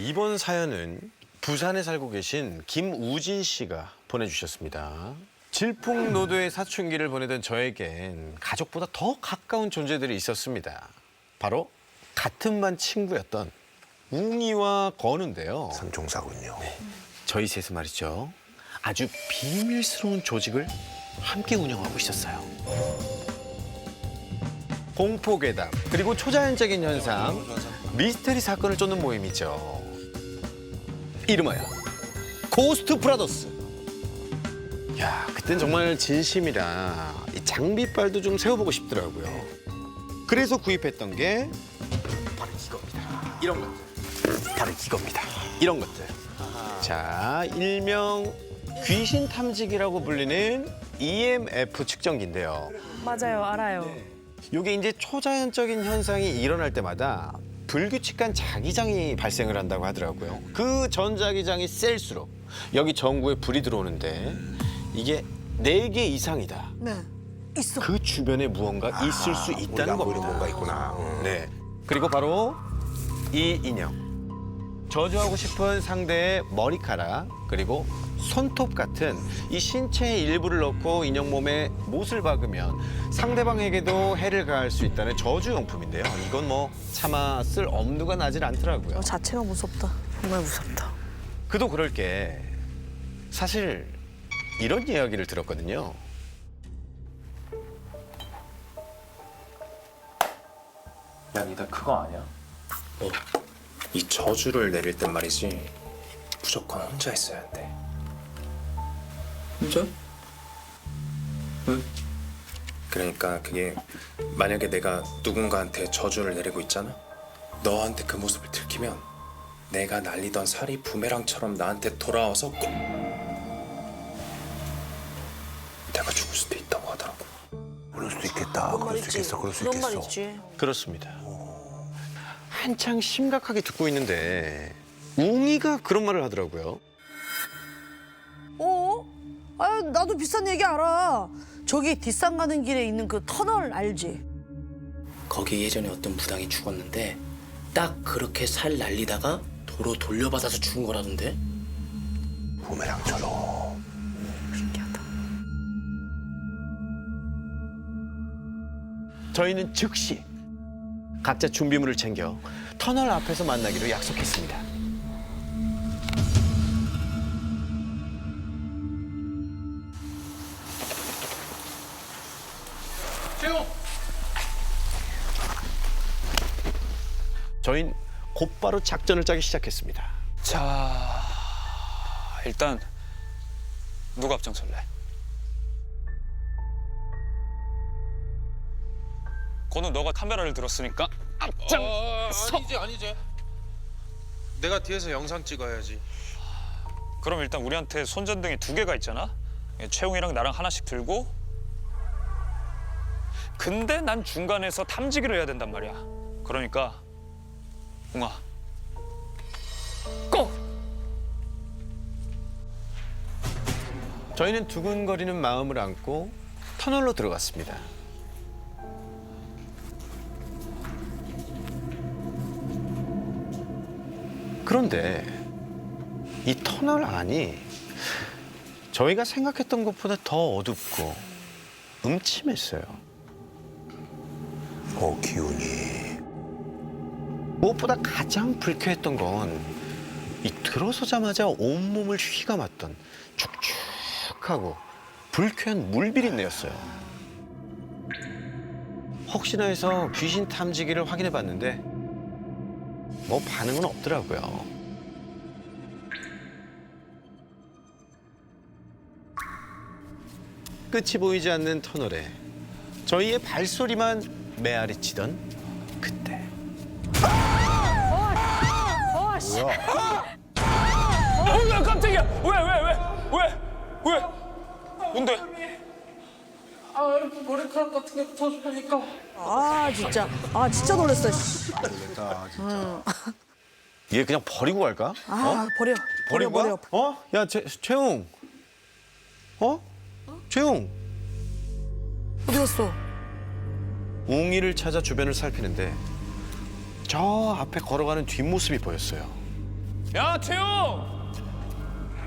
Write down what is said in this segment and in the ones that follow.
이번 사연은 부산에 살고 계신 김우진 씨가 보내주셨습니다. 질풍노도의 사춘기를 보내던 저에겐 가족보다 더 가까운 존재들이 있었습니다. 바로 같은 반 친구였던 웅이와 건우인데요. 삼총사군요. 저희 셋은 말이죠. 아주 비밀스러운 조직을 함께 운영하고 있었어요. 공포괴담, 그리고 초자연적인 현상, 미스테리 사건을 쫓는 모임이죠. 이름하여 고스트 브라더스. 야, 그땐 정말 진심이라 이 장비빨도 좀 세워보고 싶더라고요. 그래서 구입했던 게 바로 이겁니다. 이런 것들. 바로 이겁니다. 이런 것들. 자, 일명 귀신 탐지기라고 불리는 EMF 측정기인데요. 맞아요, 알아요. 이게 이제 초자연적인 현상이 일어날 때마다 불규칙한 자기장이 발생을 한다고 하더라고요. 그 전자기장이 셀수록 여기 전구에 불이 들어오는데 이게 4개 이상이다. 네. 있어. 그 주변에 무언가 있을 수 우리가 있다는 안 보이는 겁니다. 뭔가 있구나. 네. 그리고 바로 이 인형. 저주하고 싶은 상대의 머리카락 그리고 손톱 같은 이 신체의 일부를 넣고 인형 몸에 못을 박으면 상대방에게도 해를 가할 수 있다는 저주 용품인데요. 이건 뭐 차마 쓸 엄두가 나질 않더라고요. 자체가 무섭다. 정말 무섭다. 그도 그럴 게 사실 이런 이야기를 들었거든요. 야, 니다 그거 아니야? 이 저주를 내릴 땐 말이지 무조건 혼자 있어야 한대. 진짜? 왜? 그러니까 그게 만약에 내가 누군가한테 저주를 내리고 있잖아. 너한테 그 모습을 들키면 내가 날리던 살이 부메랑처럼 나한테 돌아와서 꼭 내가 죽을 수도 있다고 하더라고. 그럴 수도 있겠다. 그럴 수 있겠어. 그럴 수 그런 말 있겠어. 있지. 그렇습니다. 한창 심각하게 듣고 있는데 웅이가 그런 말을 하더라고요. 아, 나도 비싼 얘기 알아. 저기 뒷산 가는 길에 있는 그 터널 알지? 거기 예전에 어떤 무당이 죽었는데 딱 그렇게 살 날리다가 도로 돌려받아서 죽은 거라던데? 부메랑처럼. 신기하다. 저희는 즉시 각자 준비물을 챙겨 터널 앞에서 만나기로 약속했습니다. 저희는 곧바로 작전을 짜기 시작했습니다. 자, 일단 누가 앞장설래? 건우, 너가 카메라를 들었으니까 앞장서. 아니지. 내가 뒤에서 영상 찍어야지. 그럼 일단 우리한테 손전등이 2개가 있잖아. 채용이랑 나랑 하나씩 들고. 근데 난 중간에서 탐지기를 해야 된단 말이야. 그러니까 웅아, 고! 저희는 두근거리는 마음을 안고 터널로 들어갔습니다. 그런데 이 터널 안이 저희가 생각했던 것보다 더 어둡고 음침했어요. 기운이. 무엇보다 가장 불쾌했던 건 이 들어서자마자 온몸을 휘감았던 축축하고 불쾌한 물비린내였어요. 혹시나 해서 귀신 탐지기를 확인해 봤는데 뭐 반응은 없더라고요. 끝이 보이지 않는 터널에 저희의 발소리만 메아리 치던 그때. 야, 깜짝이야! 왜? 뭔데? 머리카락 같은 게 붙어주니까. 아, 진짜. 아, 진짜 놀랐어. 씨. 모르겠다, 진짜. 얘 그냥 버리고 갈까? 아, 버려. 버리고 가? 버려. 어? 야, 최용. 어? 최용. 어디 갔어? 웅이를 찾아 주변을 살피는데 저 앞에 걸어가는 뒷모습이 보였어요. 야 채용!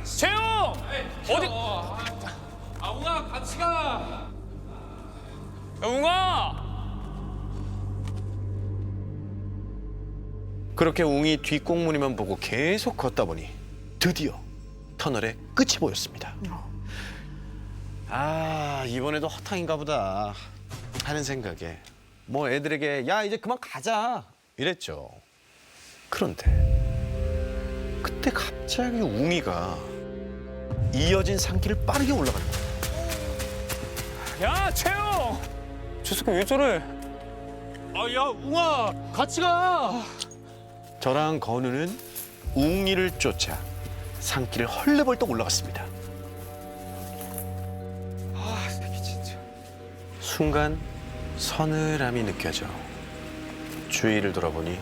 채용! 어디? 아 웅아 같이 가. 야, 웅아! 그렇게 웅이 뒷꽁무니만 보고 계속 걷다 보니 드디어 터널의 끝이 보였습니다. 아, 이번에도 허탕인가 보다 하는 생각에 뭐 애들에게 야 이제 그만 가자 이랬죠. 그런데 그때 갑자기 웅이가 이어진 산길을 빠르게 올라간다. 야 채용! 저 새끼 왜 저래? 아야 웅아 같이 가. 저랑 건우는 웅이를 쫓아 산길을 헐레벌떡 올라갔습니다. 아 새끼 진짜. 순간 서늘함이 느껴져 주위를 돌아보니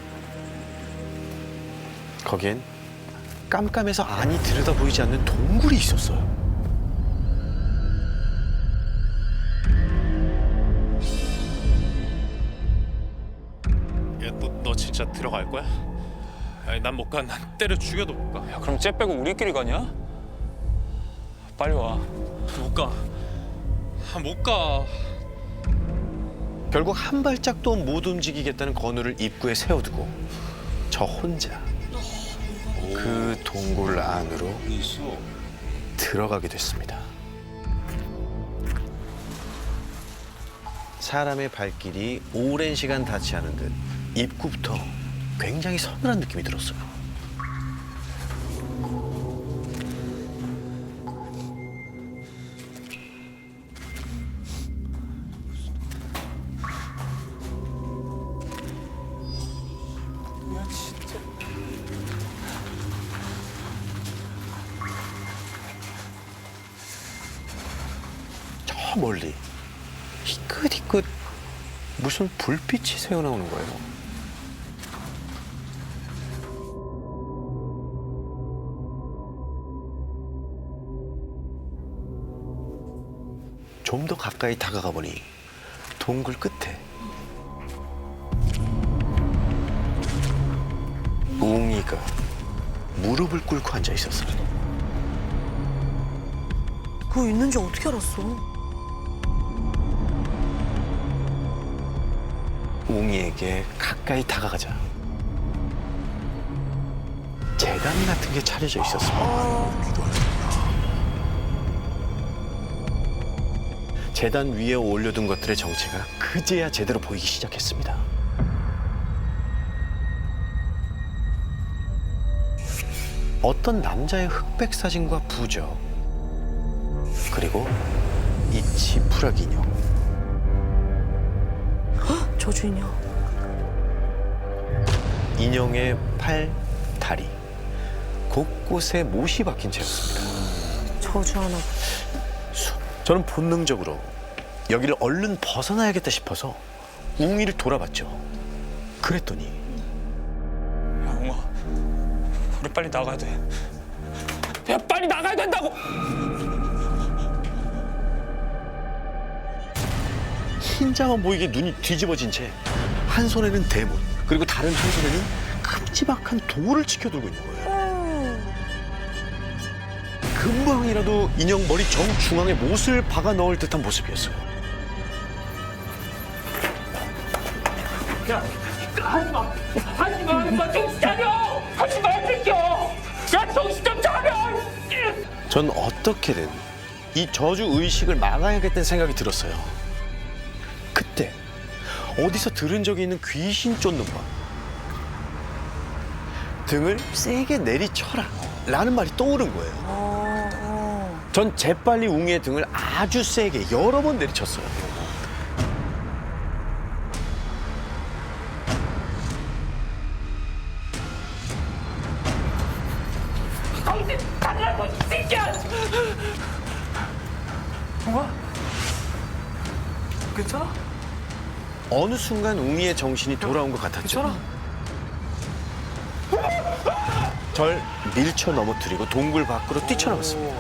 거기엔 깜깜해서 안이 들여다 보이지 않는 동굴이 있었어요. 야 너 진짜 들어갈 거야? 아니 난 못 가. 난 때려 죽여도 못 가. 야 그럼 쟤 빼고 우리끼리 가냐? 빨리 와. 못 가. 못 가. 결국 한 발짝도 못 움직이겠다는 건우를 입구에 세워두고 저 혼자 그 동굴 안으로 들어가게 됐습니다. 사람의 발길이 오랜 시간 닿지 않은 듯 입구부터 굉장히 서늘한 느낌이 들었어요. 저 멀리 희끗희끗 무슨 불빛이 새어나오는 거예요. 좀 더 가까이 다가가 보니 동굴 끝에 웅이가 무릎을 꿇고 앉아 있었어요. 그거 있는지 어떻게 알았어? 웅이에게 가까이 다가가자 재단 같은 게 차려져 있었습니다. 재단 위에 올려둔 것들의 정체가 그제야 제대로 보이기 시작했습니다. 어떤 남자의 흑백 사진과 부적, 그리고 이 지푸라기 인형. 저주 인형. 인형의 팔, 다리, 곳곳에 못이 박힌 채였습니다. 저주 하나. 저는 본능적으로 여기를 얼른 벗어나야겠다 싶어서 웅이를 돌아봤죠. 그랬더니 야 웅아, 우리 빨리 나가야 돼. 야 빨리 나가야 된다고. 흰자만 보이게 눈이 뒤집어진 채 한 손에는 대문, 그리고 다른 한 손에는 큼지막한 돌을 치켜들고 있는 거예요. 금방이라도 인형 머리 정중앙에 못을 박아 넣을 듯한 모습이었어요. 하지마, 정신 차려. 하지마, 새끼야. 야 정신 좀 차려. 전 어떻게든 이 저주 의식을 막아야겠다는 생각이 들었어요. 그때 어디서 들은 적이 있는 귀신 쫓는 법. 등을 세게 내리쳐라 라는 말이 떠오른 거예요. 전 재빨리 웅이의 등을 아주 세게 여러 번 내리쳤어요. 정신 차리라고 이 새끼야. 웅아, 괜찮아? 어느 순간 웅이의 정신이 돌아온 것 같았죠. 절 밀쳐 넘어뜨리고 동굴 밖으로 뛰쳐나갔습니다.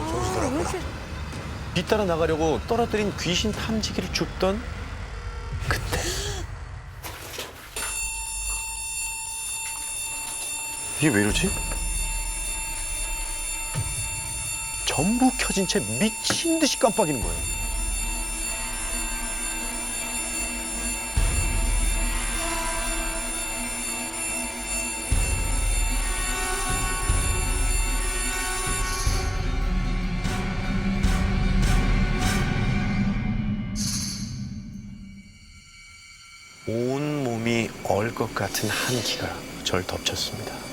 뒤따라 나가려고 떨어뜨린 귀신 탐지기를 줍던 그때 이게 왜 이러지? 전부 켜진 채 미친 듯이 깜빡이는 거예요. 온 몸이 얼 것 같은 한기가 절 덮쳤습니다.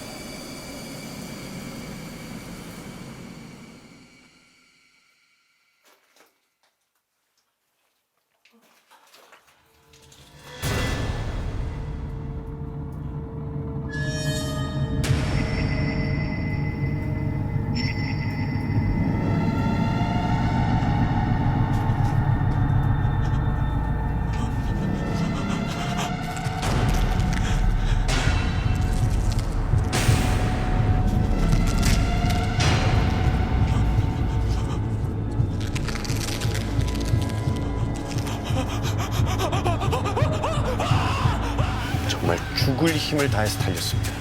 정말 죽을 힘을 다해서 달렸습니다.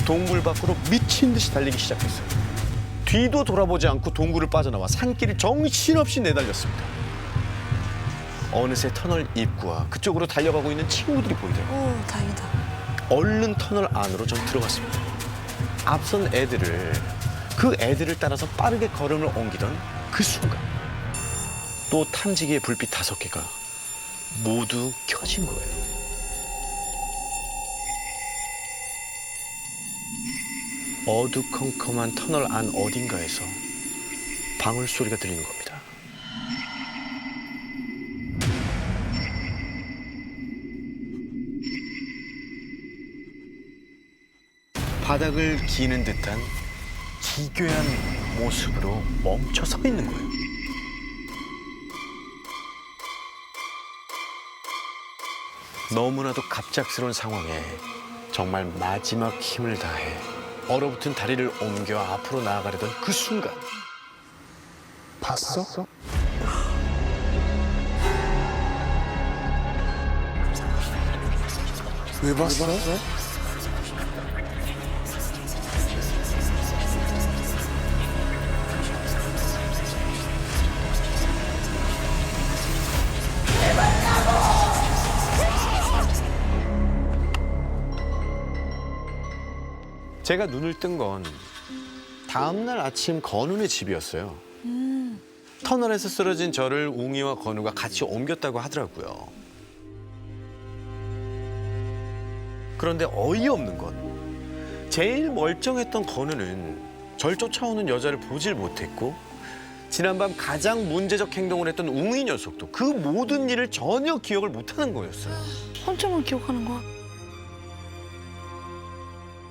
동굴 밖으로 미친 듯이 달리기 시작했어요. 뒤도 돌아보지 않고 동굴을 빠져나와 산길을 정신없이 내달렸습니다. 어느새 터널 입구와 그쪽으로 달려가고 있는 친구들이 보이더라고요. 다행이다. 얼른 터널 안으로 전 들어갔습니다. 앞선 그 애들을 따라서 빠르게 걸음을 옮기던 그 순간 또 탐지기의 불빛 5개가 모두 켜진 거예요. 어두컴컴한 터널 안 어딘가에서 방울 소리가 들리는 겁니다. 바닥을 기는 듯한 기괴한 모습으로 멈춰 서 있는 거예요. 너무나도 갑작스러운 상황에 정말 마지막 힘을 다해 얼어붙은 다리를 옮겨 앞으로 나아가려던 그 순간 봤어? 왜 봤어? 제가 눈을 뜬 건 다음날 아침 건우네 집이었어요. 터널에서 쓰러진 저를 웅이와 건우가 같이 옮겼다고 하더라고요. 그런데 어이없는 건 제일 멀쩡했던 건우는 절 쫓아오는 여자를 보질 못했고 지난밤 가장 문제적 행동을 했던 웅이 녀석도 그 모든 일을 전혀 기억을 못하는 거였어요. 혼자만 기억하는 거야?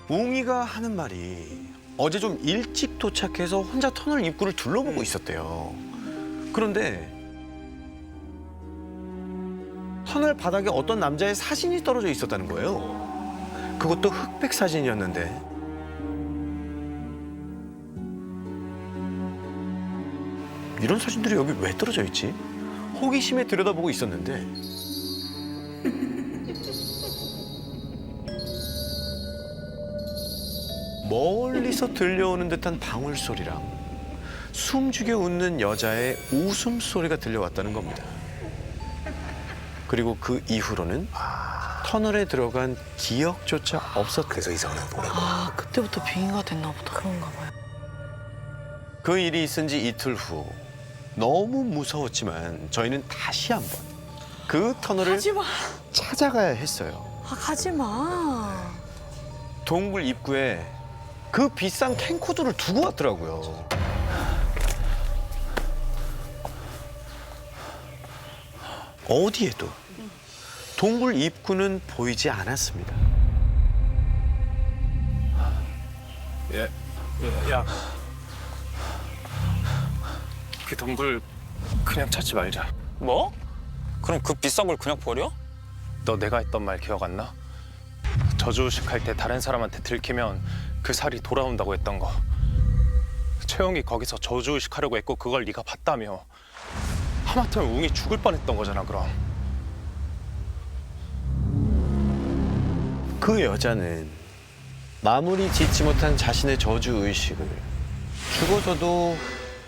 웅이가 하는 말이 어제 좀 일찍 도착해서 혼자 터널 입구를 둘러보고 있었대요. 그런데 터널 바닥에 어떤 남자의 사진이 떨어져 있었다는 거예요. 그것도 흑백 사진이었는데 이런 사진들이 여기 왜 떨어져 있지? 호기심에 들여다보고 있었는데 멀리서 들려오는 듯한 방울 소리랑 숨죽여 웃는 여자의 웃음소리가 들려왔다는 겁니다. 그리고 그 이후로는 터널에 들어간 기억조차 없었대요. 그래서 이상한 보낸 거야. 아, 그때부터 빙의가 됐나 보다. 그런가 봐요. 그 일이 있은 지 이틀 후 너무 무서웠지만 저희는 다시 한번 그 터널을 가지 마. 찾아가야 했어요. 아, 가지 마. 동굴 입구에 그 비싼 캠코더를 두고 왔더라고요. 어디에도 동굴 입구는 보이지 않았습니다. 야, 그 동굴 그냥 찾지 말자. 뭐? 그럼 그 비싼 걸 그냥 버려? 너 내가 했던 말 기억 안 나? 저주의식할 때 다른 사람한테 들키면 그 살이 돌아온다고 했던 거. 채영이 거기서 저주의식하려고 했고 그걸 네가 봤다며. 하마터면 웅이 죽을 뻔했던 거잖아 그럼. 그 여자는 마무리 짓지 못한 자신의 저주의식을 죽어서도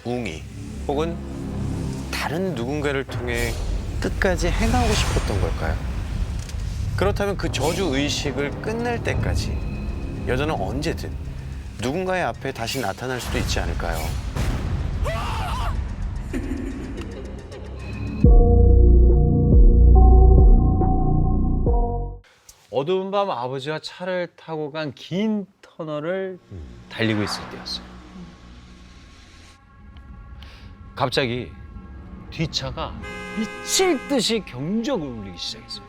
웅이 혹은 다른 누군가를 통해 끝까지 행하고 싶었던 걸까요? 그렇다면 그 저주 의식을 끝낼 때까지 여자는 언제든 누군가의 앞에 다시 나타날 수도 있지 않을까요? 어두운 밤 아버지와 차를 타고 간 긴 터널을 달리고 있을 때였어요. 갑자기 뒷차가 미칠 듯이 경적을 울리기 시작했어요.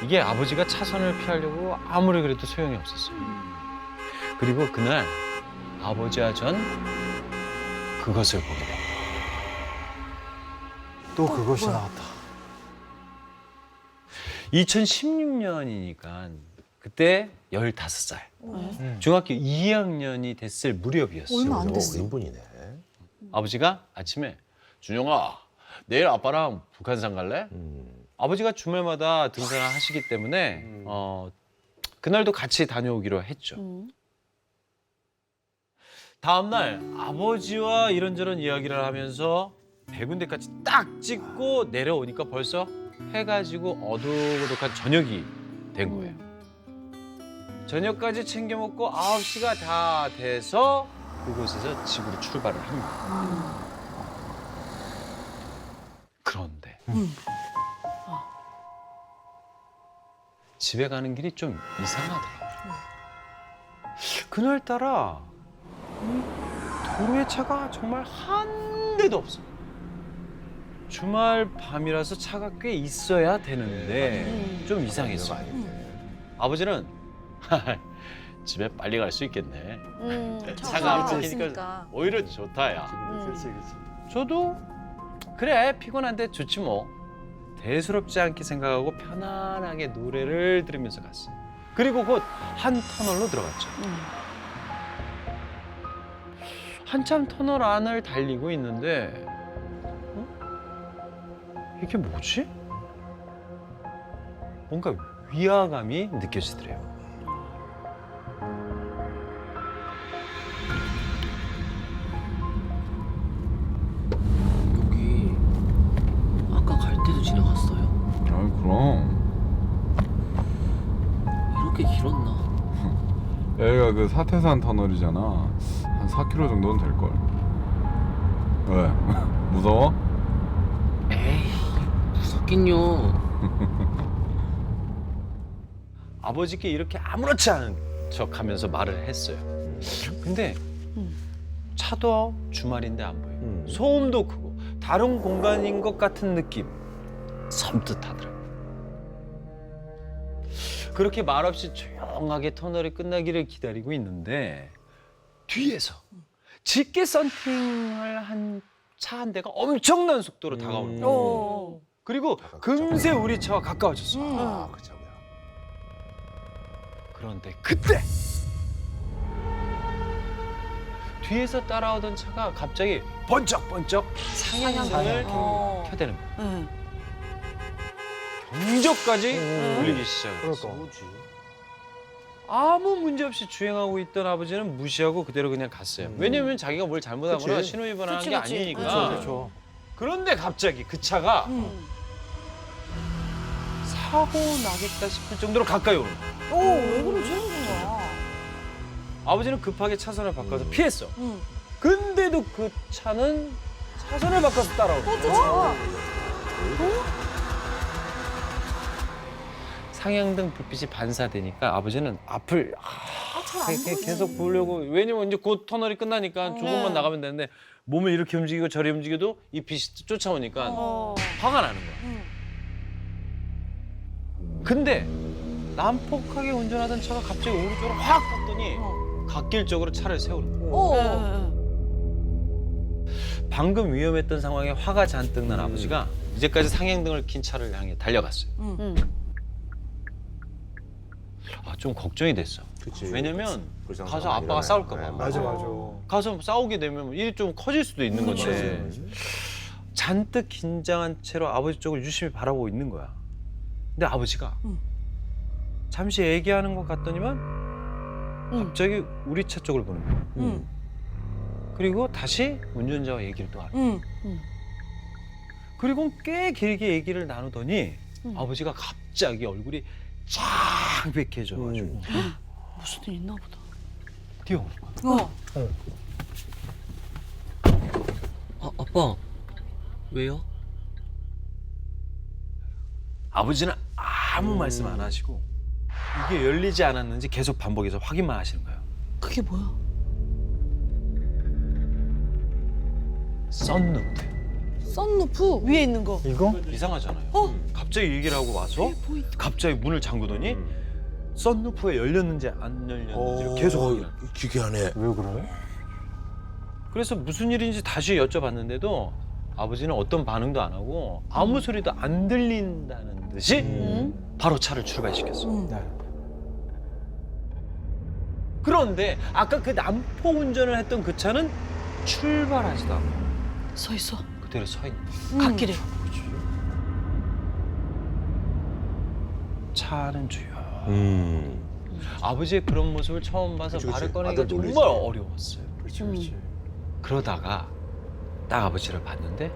이게 아버지가 차선을 피하려고 아무리 그래도 소용이 없었어요. 그리고 그날 아버지와 전 그것을 보게 됩니다. 또 그것이 나왔다. 2016년이니까 그때 15살. 중학교 2학년이 됐을 무렵이었어요. 얼마 안 됐어. 어린분이네. 아버지가 아침에 준영아, 내일 아빠랑 북한산 갈래? 아버지가 주말마다 등산을 하시기 때문에 그날도 같이 다녀오기로 했죠. 다음 날 아버지와 이런저런 이야기를 하면서 100군데까지 딱 찍고 내려오니까 벌써 해가 지고 어둑어둑한 저녁이 된 거예요. 저녁까지 챙겨 먹고 9시가 다 돼서 그곳에서 집으로 출발을 합니다. 그런데 집에 가는 길이 좀 이상하더라고요. 그날따라 도로에 차가 정말 한 대도 없어요. 주말 밤이라서 차가 꽤 있어야 되는데 좀 이상했어요. 아버지는 집에 빨리 갈 수 있겠네. 차가 안 막히니까 오히려 좋다, 야. 저도 그래, 피곤한데 좋지 뭐. 대수롭지 않게 생각하고 편안하게 노래를 들으면서 갔어요. 그리고 곧 한 터널로 들어갔죠. 한참 터널 안을 달리고 있는데 이게 뭐지? 뭔가 위화감이 느껴지더래요. 여기 아까 갈 때도 지나갔어요? 아이 그럼 이렇게 길었나? 여기가 그 사태산 터널이잖아. 한 4km 정도는 될걸. 왜? 무서워? 에이, 무섭긴요. 아버지께 이렇게 아무렇지 않은 척하면서 말을 했어요. 근데 차도 주말인데 안 보여요. 소음도 크고 다른 공간인 것 같은 느낌 섬뜩하더라고요. 그렇게 말없이 조용하게 터널이 끝나기를 기다리고 있는데 뒤에서 짙게 썬팅을 한 차 한 대가 엄청난 속도로 다가오는 거예요. 그리고 금세 우리 차와 가까워졌어요. 아, 그 차고요. 그런데 그때 뒤에서 따라오던 차가 갑자기 번쩍번쩍 상향등을 켜대는 거예요. 경적까지 울리기 시작했어요. 아무 문제 없이 주행하고 있던 아버지는 무시하고 그대로 그냥 갔어요. 왜냐면 자기가 뭘 잘못하거나 신호위반을 한 게 아니니까. 그렇죠. 그런데 갑자기 그 차가 사고 나겠다 싶을 정도로 가까이 오는 거예요. 왜 그러지? 거야? 아버지는 급하게 차선을 바꿔서 피했어. 근데도 그 차는 차선을 바꿔서 따라오는 거야. 상향등 불빛이 반사되니까 아버지는 앞을 계속 보려고, 왜냐면 이제 곧 터널이 끝나니까 조금만 나가면 되는데 몸을 이렇게 움직이고 저리 움직여도 이 빛이 쫓아오니까 화가 나는 거야. 근데 난폭하게 운전하던 차가 갑자기 오른쪽으로 확 갔더니 갓길 쪽으로 차를 세우는 거야. 방금 위험했던 상황에 화가 잔뜩 난 아버지가 이제까지 상향등을 킨 차를 향해 달려갔어요. 좀 걱정이 됐어. 그치. 왜냐면 그래서 가서 아빠가 싸울까 봐. 맞아. 가서 싸우게 되면 일이 좀 커질 수도 있는 건데 잔뜩 긴장한 채로 아버지 쪽을 유심히 바라보고 있는 거야. 근데 아버지가 잠시 얘기하는 것 같더니만 갑자기 우리 차 쪽을 보는 거야. 그리고 다시 운전자와 얘기를 또 하고. 응. 그리고 꽤 길게 얘기를 나누더니 아버지가 갑자기 얼굴이 창백해져가지고 무슨 일 있나 보다. 뛰어. 아빠 왜요? 아버지는 아무 말씀 안 하시고 이게 열리지 않았는지 계속 반복해서 확인만 하시는 거예요. 그게 뭐야? 썬루프. 썬루프 위에 있는 거. 이상하잖아요. 갑자기 얘기를 하고 와서 갑자기 문을 잠그더니 썬루프가 열렸는지 안 열렸는지를 계속 확인을. 기괴하네. 그래서 무슨 일인지 다시 여쭤봤는데도 아버지는 어떤 반응도 안 하고 아무 소리도 안 들린다는 듯이 바로 차를 출발시켰어요. 그런데 아까 그 남포 운전을 했던 그 차는 출발하지도 않고 서 있어. 그대로 서 있는 거예요. 갓길에. 차는 조용. 아버지의 그런 모습을 처음 봐서 말을 꺼내기가 아들 놀리지. 정말 어려웠어요. 그렇지. 그러다가 딱 아버지를 봤는데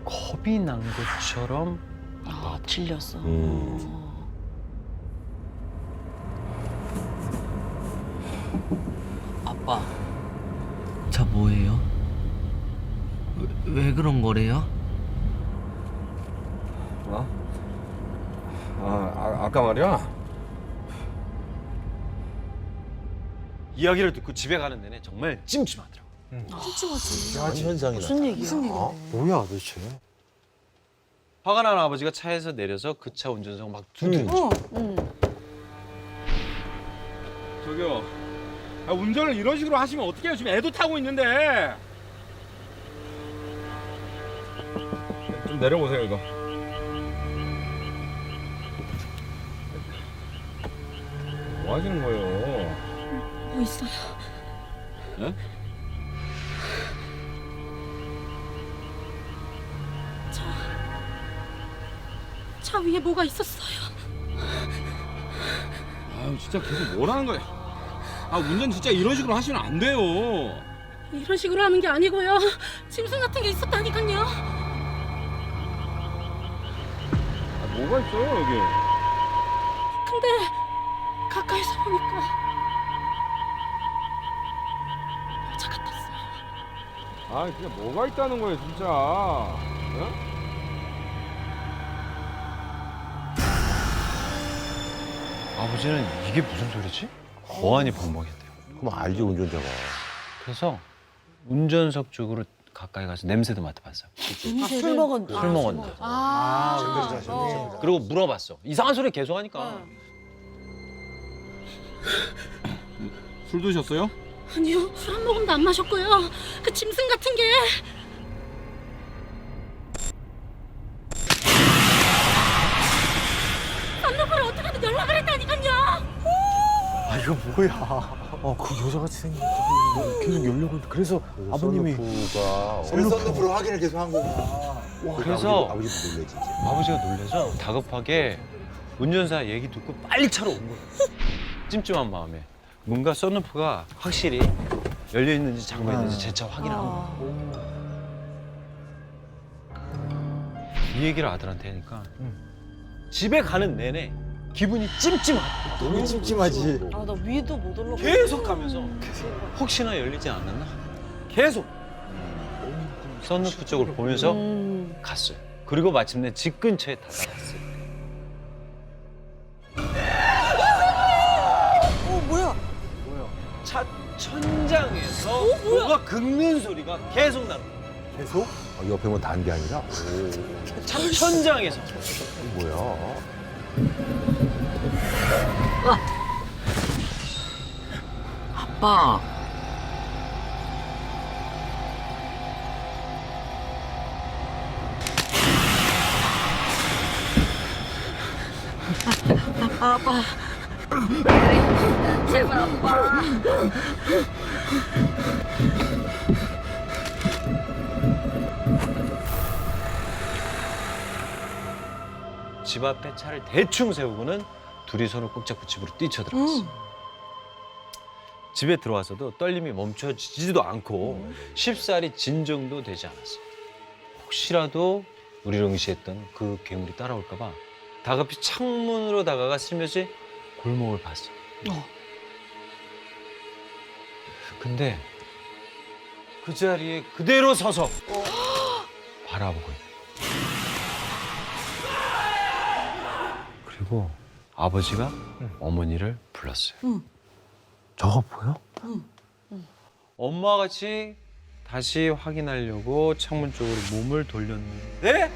겁이 난 것처럼 아, 질렸어. 아빠 저 뭐예요? 왜 그런 거래요? 아까 말이야. 이야기를 듣고 집에 가는 내내 정말 찜찜하더라고. 찜찜하지. 현상이다. 무슨 얘기야? 무슨 얘기야? 뭐야 도대체? 화가 난 아버지가 차에서 내려서 그 차 운전석 막 두드려. 저기요. 운전을 이런 식으로 하시면 어떡해요? 지금 애도 타고 있는데. 좀 내려보세요 이거. 뭐 하시는 거예요? 뭐 있어요? 네? 차 위에 뭐가 있었어요. 아유 진짜 계속 뭐라는 거야? 운전 진짜 이런 식으로 하시면 안 돼요. 이런 식으로 하는 게 아니고요. 짐승 같은 게 있었다니까요. 뭐가 있어요 여기? 근데 가까이서 보니까 여자 같았어요. 그냥 뭐가 있다는 거예요 진짜. 어? 아버지는 이게 무슨 소리지? 거한이 반복했대요. 그럼 알지 운전자가. 그래서 운전석 쪽으로 가까이 가서 냄새도 맡아봤어요. 술 먹었는데. 술 먹었나? 그리고 물어봤어. 이상한 소리 계속 하니까. 술 드셨어요? 아니요, 술 한 모금도 안 마셨고요. 그 짐승 같은 게 썬루프를 어떻게든 연락을 했다니까요. 이거 뭐야? 그 여자같이 생긴 계속 열려고 했는데 그래서 아버님이 썬루프로 확인을 계속 한 거구나. 그래서 아버지 놀래 진짜. 아버지가 놀라서 다급하게 운전사 얘기 듣고 빨리 차로 온 거예요. 찜찜한 마음에. 뭔가 썬루프가 확실히 열려 있는지 잠겨 있는지 재차 확인하고. 이 얘기를 아들한테 하니까 집에 가는 내내 기분이 찜찜하다. 너무 찜찜하지. 아, 나 위도 못 올라. 계속 가면서 혹시나 열리지 않았나? 계속 썬루프 쪽을 보면서 갔어요. 그리고 마침내 집 근처에 다다랐어요. 뭐야? 차 천장에서 뭐가 긁는 소리가 계속 나는 거예요. 계속? 옆에 뭐 단 게 아니라? 차 천장에서. 뭐야? 아빠 집 앞에 차를 대충 세우고는 둘이 손을 꼭 잡고 집으로 뛰쳐들어갔어. 집에 들어와서도 떨림이 멈춰지지도 않고 쉽사리 진정도 되지 않았어요. 혹시라도 우리를 응시했던 그 괴물이 따라올까 봐 다급히 창문으로 다가가 슬며시 골목을 봤어요. 근데 그 자리에 그대로 서서 바라보고 있는 거예요. 그리고 아버지가 어머니를 불렀어요. 저거 보여? 엄마 같이 다시 확인하려고 창문 쪽으로 몸을 돌렸는데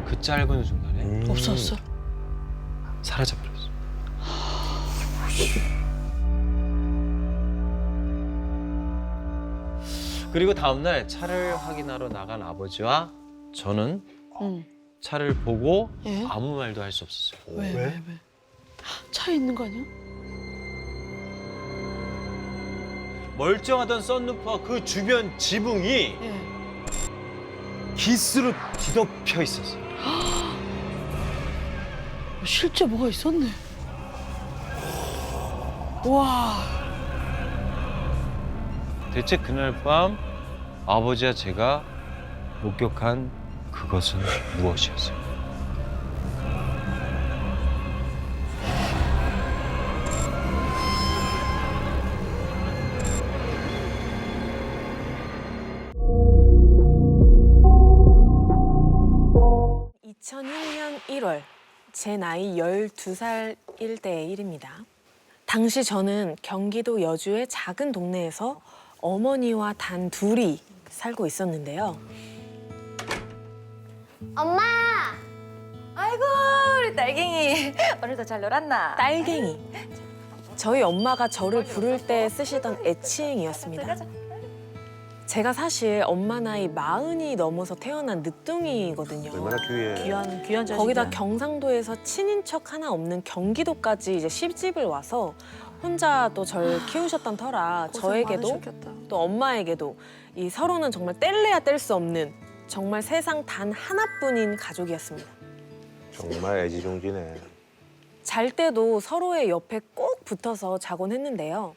그 짧은 순간에 없었어. 사라져버렸어. 그리고 다음날 차를 확인하러 나간 아버지와 저는 차를 보고 예? 아무 말도 할 수 없었어요. 왜? 차에 있는 거 아니야? 멀쩡하던 썬루프와 그 주변 지붕이 예. 기스로 뒤덮여 있었어요. 실제 뭐가 있었네. 와. 대체 그날 밤 아버지와 제가 목격한 그것은 무엇이었어요? 제 나이 12살일 때의 일입니다. 당시 저는 경기도 여주의 작은 동네에서 어머니와 단 둘이 살고 있었는데요. 엄마! 아이고 우리 딸갱이 오늘도 잘 놀았나? 딸갱이. 저희 엄마가 저를 부를 때 쓰시던 애칭이었습니다. 제가 사실 엄마 나이 40이 넘어서 태어난 늦둥이거든요. 얼마나 귀해. 귀한 자식이야. 거기다 경상도에서 친인척 하나 없는 경기도까지 이제 시집을 와서 혼자 또 절 키우셨던 터라 저에게도 많으셨겠다. 또 엄마에게도 이 서로는 정말 뗄래야 뗄 수 없는 정말 세상 단 하나뿐인 가족이었습니다. 정말 애지중지네. 잘 때도 서로의 옆에 꼭 붙어서 자곤 했는데요.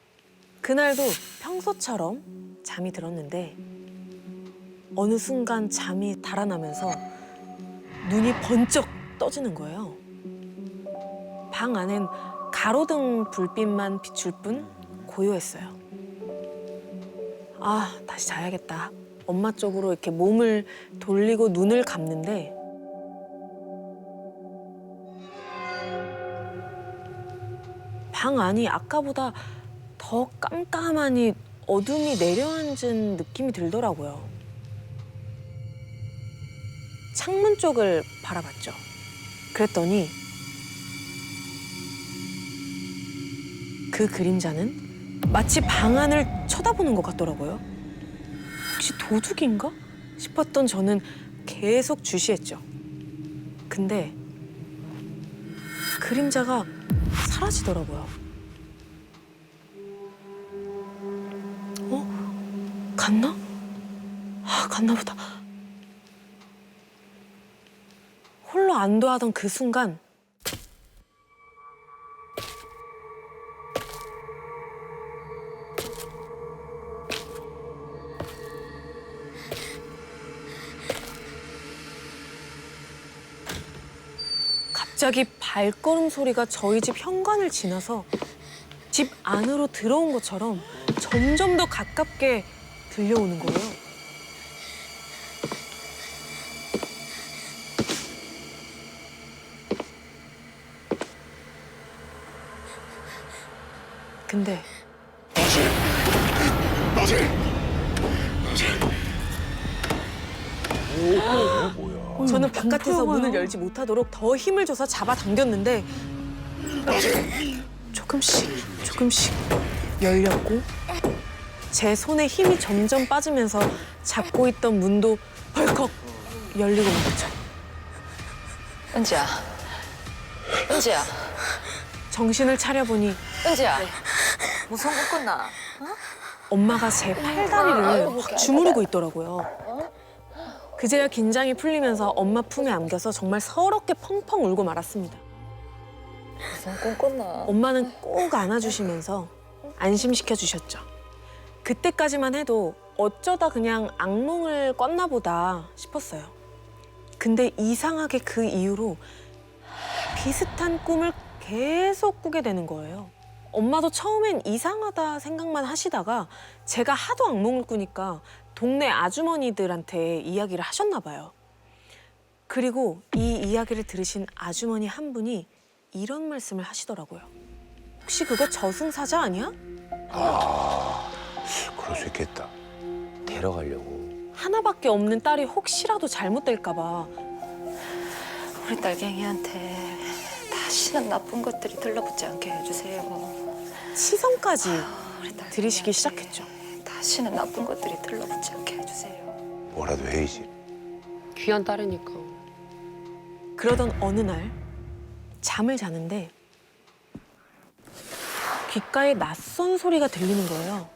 그날도 평소처럼 잠이 들었는데 어느 순간 잠이 달아나면서 눈이 번쩍 떠지는 거예요. 방 안엔 가로등 불빛만 비출 뿐 고요했어요. 아, 다시 자야겠다. 엄마 쪽으로 이렇게 몸을 돌리고 눈을 감는데 방 안이 아까보다 더 깜깜하니 어둠이 내려앉은 느낌이 들더라고요. 창문 쪽을 바라봤죠. 그랬더니 그 그림자는 마치 방 안을 쳐다보는 것 같더라고요. 혹시 도둑인가 싶었던 저는 계속 주시했죠. 근데 그림자가 사라지더라고요. 갔나? 아, 갔나 보다. 홀로 안도하던 그 순간 갑자기 발걸음 소리가 저희 집 현관을 지나서 집 안으로 들어온 것처럼 점점 더 가깝게 들려오는 거예요. 근데 저는 바깥에서 문을 열지 못하도록 더 힘을 줘서 잡아당겼는데 조금씩 열렸고 제 손에 힘이 점점 빠지면서 잡고 있던 문도 벌컥 열리고 말았죠. 은지야. 은지야. 정신을 차려보니 은지야. 무슨 꿈 꿨나? 엄마가 제 팔다리를 확 주무르고 있더라고요. 그제야 긴장이 풀리면서 엄마 품에 안겨서 정말 서럽게 펑펑 울고 말았습니다. 무슨 꿈 꿨나? 엄마는 꼭 안아주시면서 안심시켜 주셨죠. 그때까지만 해도 어쩌다 그냥 악몽을 꿨나 보다 싶었어요. 근데 이상하게 그 이후로 비슷한 꿈을 계속 꾸게 되는 거예요. 엄마도 처음엔 이상하다 생각만 하시다가 제가 하도 악몽을 꾸니까 동네 아주머니들한테 이야기를 하셨나 봐요. 그리고 이 이야기를 들으신 아주머니 한 분이 이런 말씀을 하시더라고요. 혹시 그거 저승사자 아니야? 그럴 수 있겠다. 데려가려고. 하나밖에 없는 딸이 혹시라도 잘못될까 봐. 우리 딸갱이한테 다시는 나쁜 것들이 들러붙지 않게 해주세요. 시선까지 우리 딸갱이한테 들이시기 시작했죠. 다시는 나쁜 것들이 들러붙지 않게 해주세요. 뭐라도 해야지. 귀한 딸이니까. 그러던 어느 날 잠을 자는데 귓가에 낯선 소리가 들리는 거예요.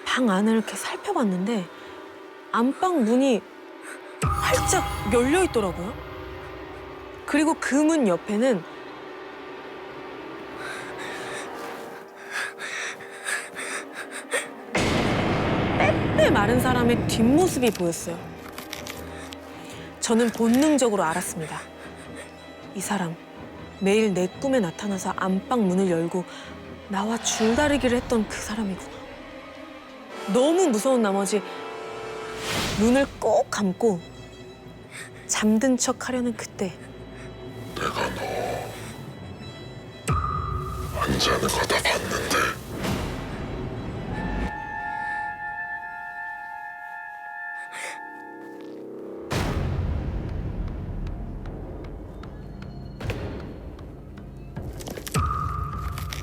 방 안을 이렇게 살펴봤는데 안방 문이 활짝 열려 있더라고요. 그리고 그 문 옆에는 빼빼 마른 사람의 뒷모습이 보였어요. 저는 본능적으로 알았습니다. 이 사람 매일 내 꿈에 나타나서 안방 문을 열고 나와 줄다리기를 했던 그 사람이구나. 너무 무서운 나머지 눈을 꼭 감고 잠든 척 하려는 그때 내가 너 안 자는 거 다 봤는데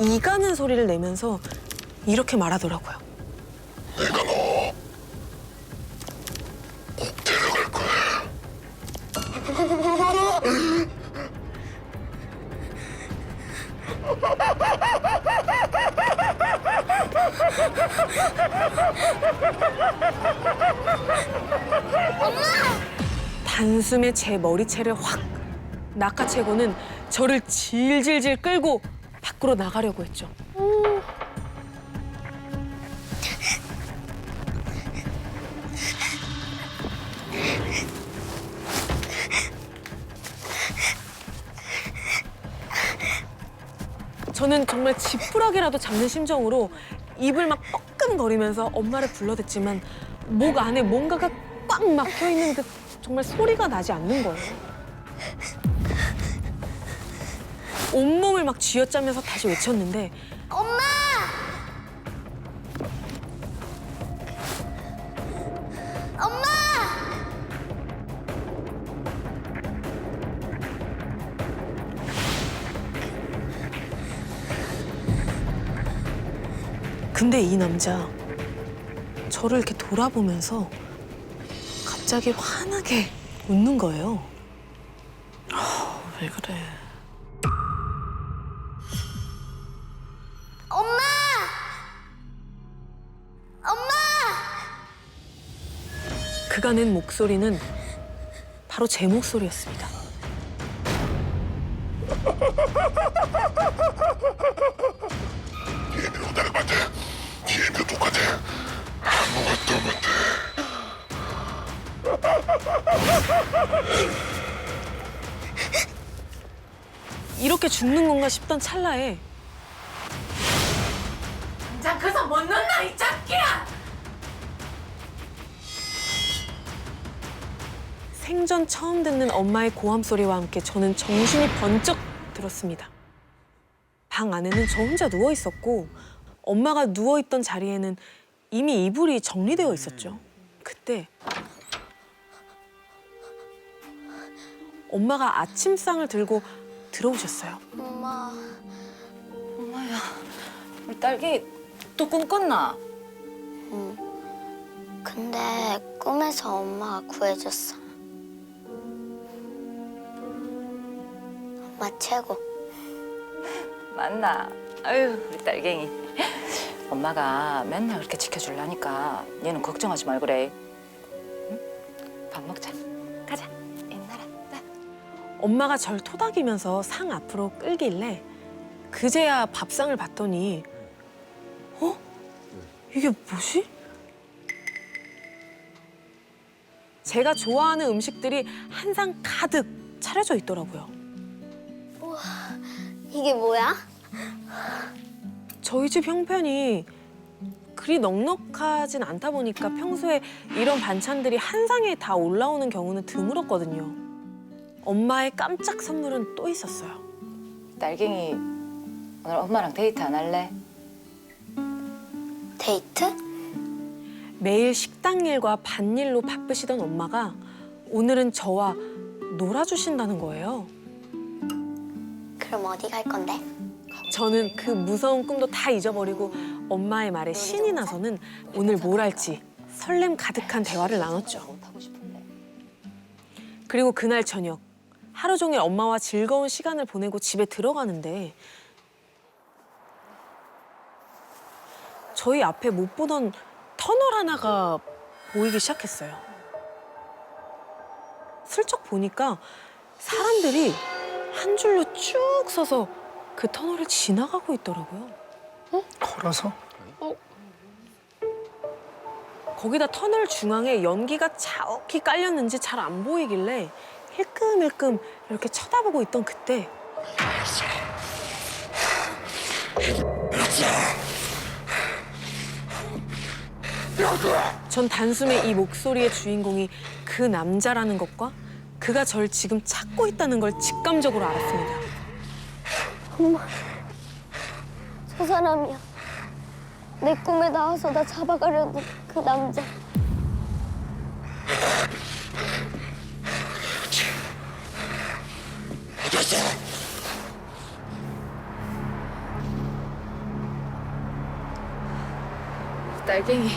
이 가는 소리를 내면서 이렇게 말하더라고요. 내가 너 꼭 데려갈 거야. 단숨에 제 머리채를 확 낚아채고는 저를 질질질 끌고 밖으로 나가려고 했죠. 저는 정말 지푸라기라도 잡는 심정으로 입을 막 뻐끔거리면서 엄마를 불러댔지만 목 안에 뭔가가 꽉 막혀있는 듯 정말 소리가 나지 않는 거예요. 온몸을 막 쥐어짜면서 다시 외쳤는데 엄마! 엄마! 근데 이 남자 저를 이렇게 돌아보면서 갑자기 환하게 웃는 거예요. 왜 그래? 엄마! 엄마! 그가 낸 목소리는 바로 제 목소리였습니다. 얘네도 닮았대. 얘네도 똑같아. 아무것도 못해. 이렇게 죽는 건가 싶던 찰나에 당장 그 손 못 놓나 이 잡기야! 생전 처음 듣는 엄마의 고함 소리와 함께 저는 정신이 번쩍 들었습니다. 방 안에는 저 혼자 누워 있었고 엄마가 누워 있던 자리에는 이미 이불이 정리되어 있었죠. 그때 엄마가 아침상을 들고 들어오셨어요. 엄마. 엄마야, 우리 딸기 또 꿈 꿨나? 응. 근데 꿈에서 엄마가 구해줬어. 엄마 최고. 맞나? 아유, 우리 딸갱이. 엄마가 맨날 그렇게 지켜줄라니까 얘는 걱정하지 말 그래. 응? 밥 먹자. 가자. 옛날아. 엄마가 절 토닥이면서 상 앞으로 끌길래 그제야 밥상을 봤더니 이게 뭐지? 제가 좋아하는 음식들이 한 상 가득 차려져 있더라고요. 우와, 이게 뭐야? 저희 집 형편이 그리 넉넉하진 않다 보니까 평소에 이런 반찬들이 한 상에 다 올라오는 경우는 드물었거든요. 엄마의 깜짝 선물은 또 있었어요. 딸갱이 오늘 엄마랑 데이트 안 할래? 데이트? 매일 식당 일과 밭일로 바쁘시던 엄마가 오늘은 저와 놀아주신다는 거예요. 그럼 어디 갈 건데? 저는 그 무서운 꿈도 다 잊어버리고 엄마의 말에 신이 나서는 오늘 뭘 할지 설렘 가득한 대화를 나눴죠. 그리고 그날 저녁 하루 종일 엄마와 즐거운 시간을 보내고 집에 들어가는데 저희 앞에 못 보던 터널 하나가 보이기 시작했어요. 슬쩍 보니까 사람들이 한 줄로 쭉 서서 그 터널을 지나가고 있더라고요. 걸어서? 거기다 터널 중앙에 연기가 자욱히 깔렸는지 잘 안 보이길래 힐끔힐끔 이렇게 쳐다보고 있던 그때 전 단숨에 이 목소리의 주인공이 그 남자라는 것과 그가 절 지금 찾고 있다는 걸 직감적으로 알았습니다. 엄마, 저 사람이야. 내 꿈에 나와서 나 잡아가려는 그 남자. 딸갱이.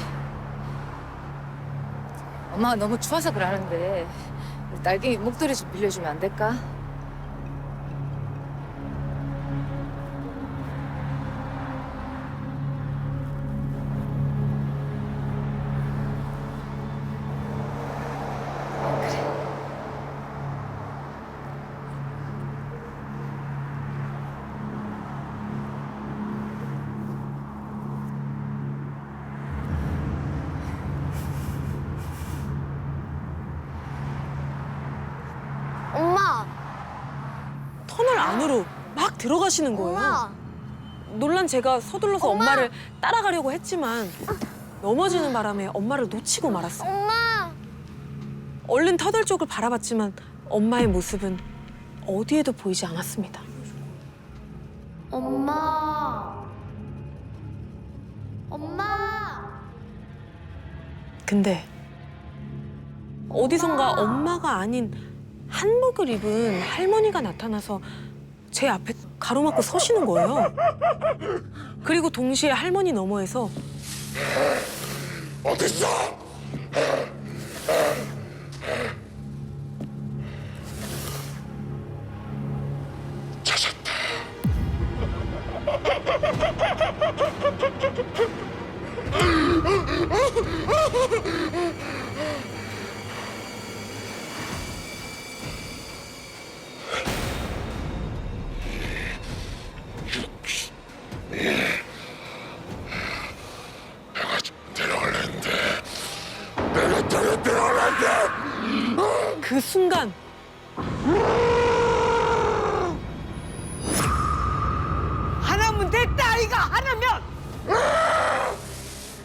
엄마가 너무 추워서 그러는데 우리 딸갱이 목도리 좀 빌려주면 안 될까? 엄마! 터널 안으로 막 들어가시는 거예요. 엄마! 놀란 제가 서둘러서 엄마를 따라가려고 했지만 넘어지는 바람에 엄마를 놓치고 말았어요. 엄마! 얼른 터널 쪽을 바라봤지만 엄마의 모습은 어디에도 보이지 않았습니다. 엄마! 엄마! 근데 어디선가 엄마가 아닌 한복을 입은 할머니가 나타나서 제 앞에 가로막고 서시는 거예요. 그리고 동시에 할머니 너머에서 어딨어? 찾았다. 그 순간 하나면 됐다 아이가 하나면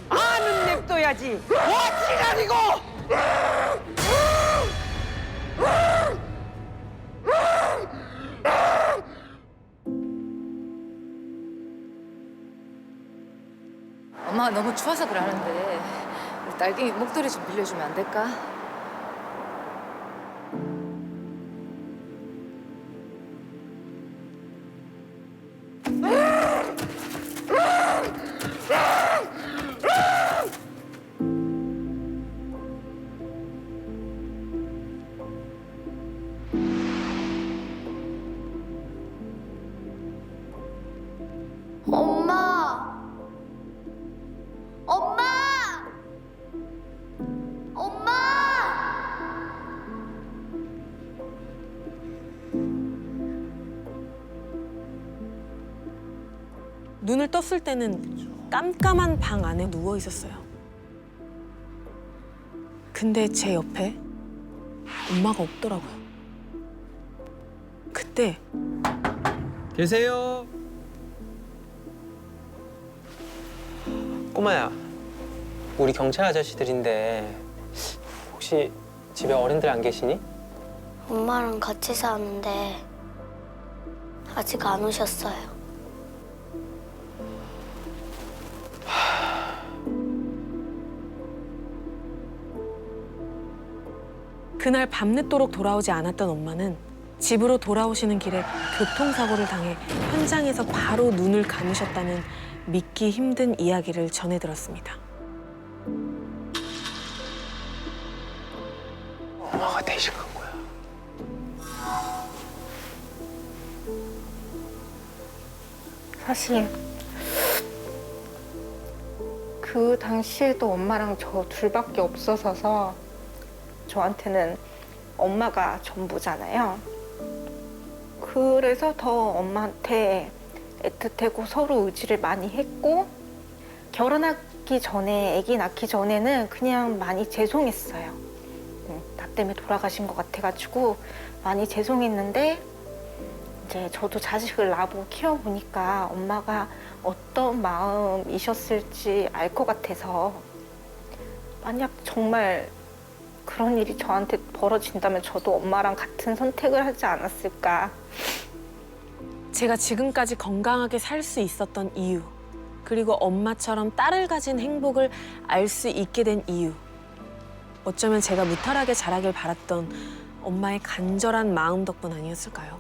아는 냅둬야지 어찌라니고 엄마가 너무 추워서 그러는데 우리 딸갱이 목도리 좀 빌려주면 안 될까? 엄마! 엄마! 엄마! 눈을 떴을 때는 깜깜한 방 안에 누워 있었어요. 근데 제 옆에 엄마가 없더라고요. 그때 계세요? 꼬마야, 우리 경찰 아저씨들인데 혹시 집에 어른들 안 계시니? 엄마랑 같이 사는데 아직 안 오셨어요. 그날 밤늦도록 돌아오지 않았던 엄마는 집으로 돌아오시는 길에 교통사고를 당해 현장에서 바로 눈을 감으셨다는 믿기 힘든 이야기를 전해 들었습니다. 엄마가 대신 간 거야. 사실 그 당시에도 엄마랑 저 둘밖에 없어서 저한테는 엄마가 전부잖아요. 그래서 더 엄마한테 애틋하고 서로 의지를 많이 했고 결혼하기 전에, 아기 낳기 전에는 그냥 많이 죄송했어요. 나 때문에 돌아가신 것 같아가지고 많이 죄송했는데 이제 저도 자식을 낳아보고 키워보니까 엄마가 어떤 마음이셨을지 알 것 같아서 만약 정말 그런 일이 저한테 벌어진다면 저도 엄마랑 같은 선택을 하지 않았을까. 제가 지금까지 건강하게 살 수 있었던 이유, 그리고 엄마처럼 딸을 가진 행복을 알 수 있게 된 이유. 어쩌면 제가 무탈하게 자라길 바랐던 엄마의 간절한 마음 덕분 아니었을까요?